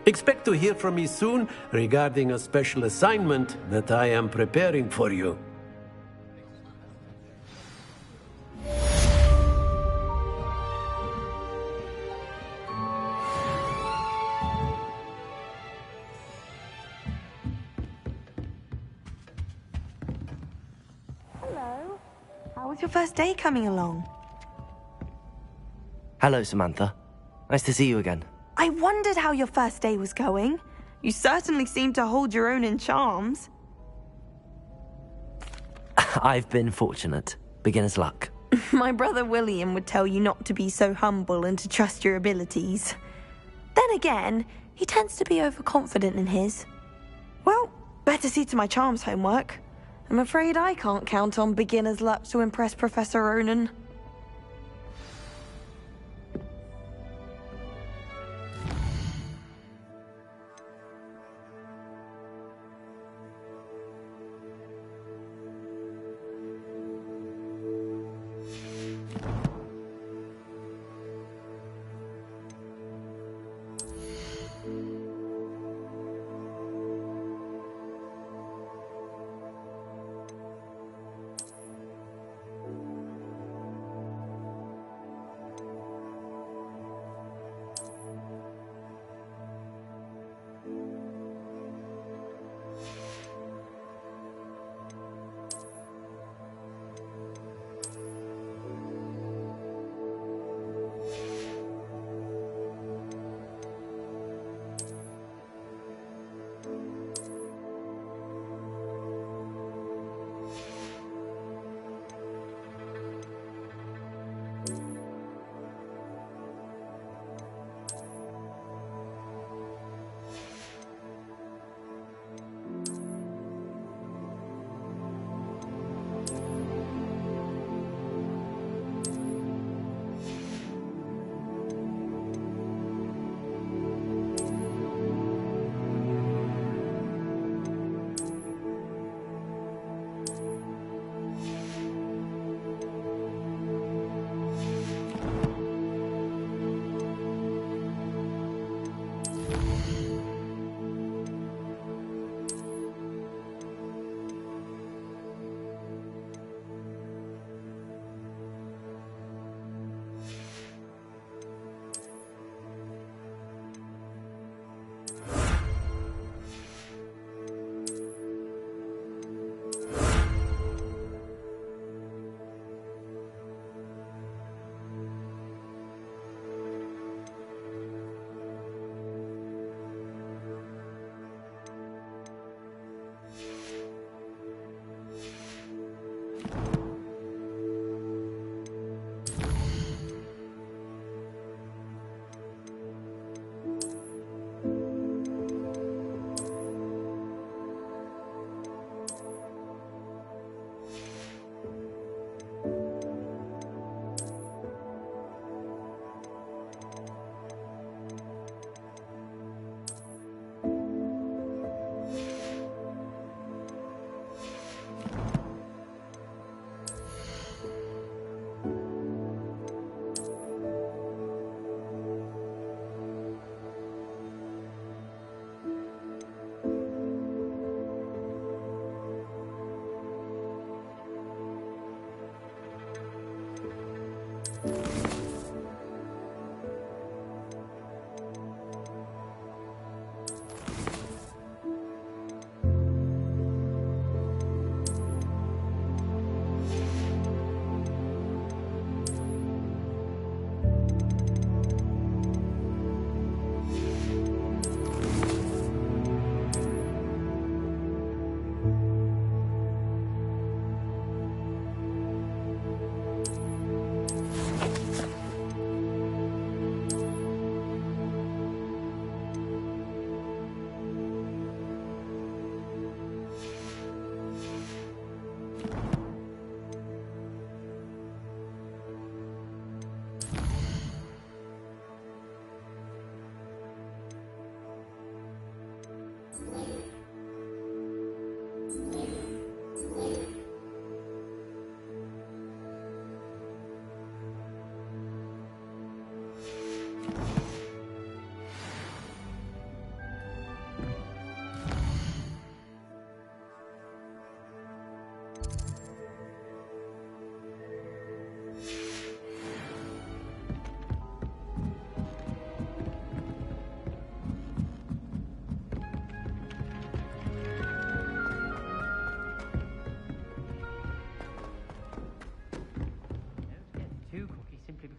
Expect to hear from me soon regarding a special assignment that I am preparing for you.
How was your first day coming along?
Hello, Samantha. Nice to see you again.
I wondered how your first day was going. You certainly seem to hold your own in charms.
I've been fortunate. Beginner's luck.
My brother William would tell you not to be so humble and to trust your abilities. Then again, he tends to be overconfident in his. Well, better see to my charms homework. I'm afraid I can't count on beginner's luck to impress Professor Ronan.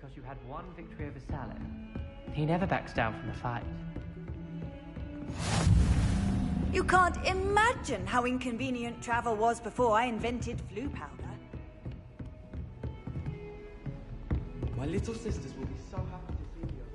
because you had one victory over Salim. He never backs down from a fight.
You can't imagine how inconvenient travel was before I invented flu powder.
My little sisters will be so happy to see you.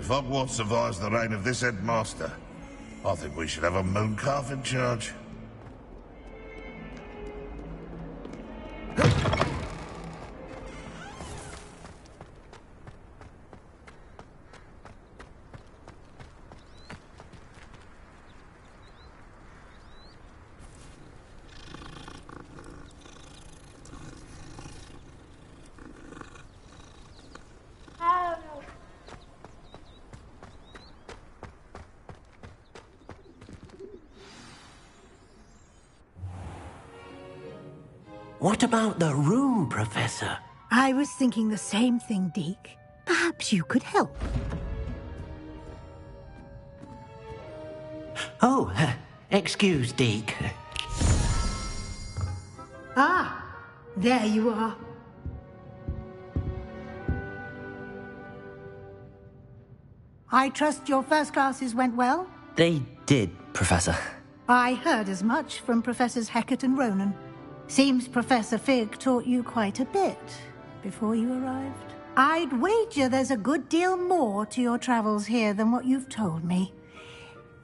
If Hogwarts survives the reign of this headmaster, I think we should have a mooncalf in charge.
What about the room, Professor?
I was thinking the same thing, Deke. Perhaps you could help.
Oh, excuse, Deke.
Ah, there you are. I trust your first classes went well?
They did, Professor.
I heard as much from Professors Hecat and Ronan. Seems Professor Fig taught you quite a bit before you arrived. I'd wager there's a good deal more to your travels here than what you've told me.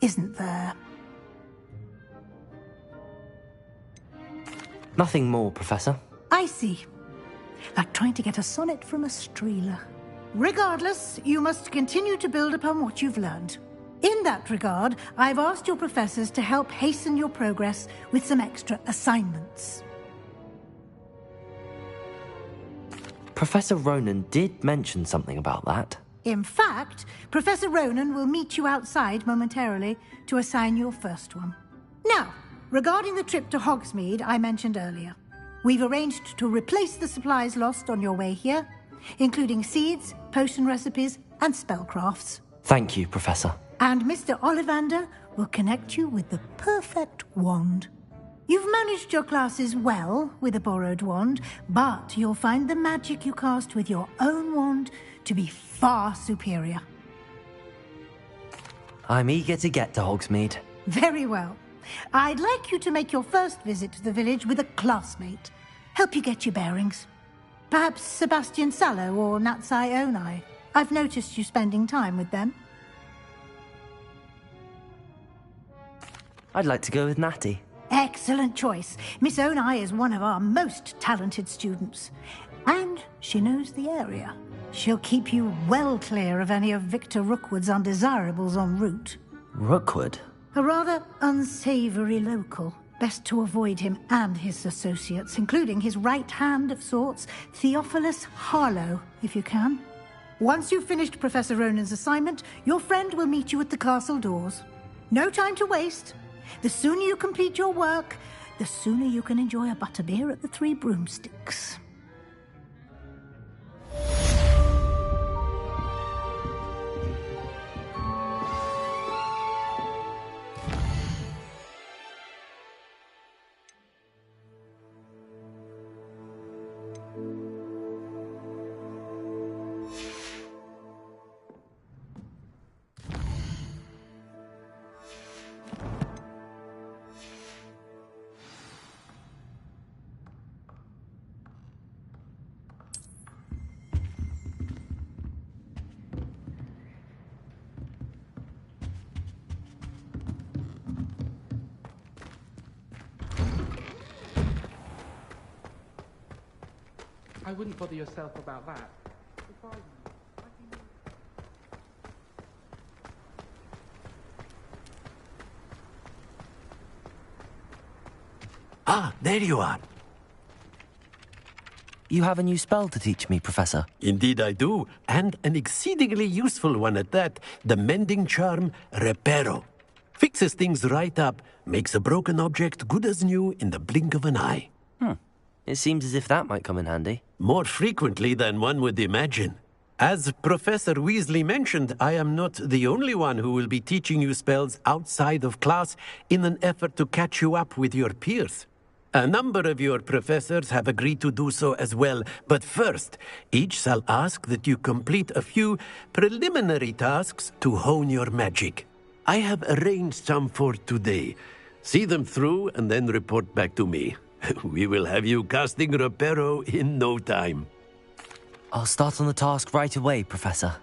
Isn't there?
Nothing more, Professor.
I see. Like trying to get a sonnet from a streeler. Regardless, you must continue to build upon what you've learned. In that regard, I've asked your professors to help hasten your progress with some extra assignments.
Professor Ronan did mention something about that.
In fact, Professor Ronan will meet you outside momentarily to assign your first one. Now, regarding the trip to Hogsmeade I mentioned earlier, we've arranged to replace the supplies lost on your way here, including seeds, potion recipes, and spellcrafts.
Thank you, Professor.
And Mr. Ollivander will connect you with the perfect wand. You've managed your classes well with a borrowed wand, but you'll find the magic you cast with your own wand to be far superior.
I'm eager to get to Hogsmeade.
Very well. I'd like you to make your first visit to the village with a classmate. Help you get your bearings. Perhaps Sebastian Sallow or Natsai Onai. I've noticed you spending time with them.
I'd like to go with Natty.
Excellent choice. Miss Onai is one of our most talented students. And she knows the area. She'll keep you well clear of any of Victor Rookwood's undesirables en route.
Rookwood?
A rather unsavory local. Best to avoid him and his associates, including his right hand of sorts, Theophilus Harlow, if you can. Once you've finished Professor Ronan's assignment, your friend will meet you at the castle doors. No time to waste. The sooner you complete your work, the sooner you can enjoy a butterbeer at the Three Broomsticks.
I wouldn't bother yourself about that.
Ah, there you are.
You have a new spell to teach me, Professor.
Indeed I do, and an exceedingly useful one at that. The mending charm, Reparo. Fixes things right up, makes a broken object good as new in the blink of an eye.
It seems as if that might come in handy.
More frequently than one would imagine. As Professor Weasley mentioned, I am not the only one who will be teaching you spells outside of class in an effort to catch you up with your peers. A number of your professors have agreed to do so as well, but first, each shall ask that you complete a few preliminary tasks to hone your magic. I have arranged some for today. See them through and then report back to me. We will have you casting Reparo in no time.
I'll start on the task right away, Professor.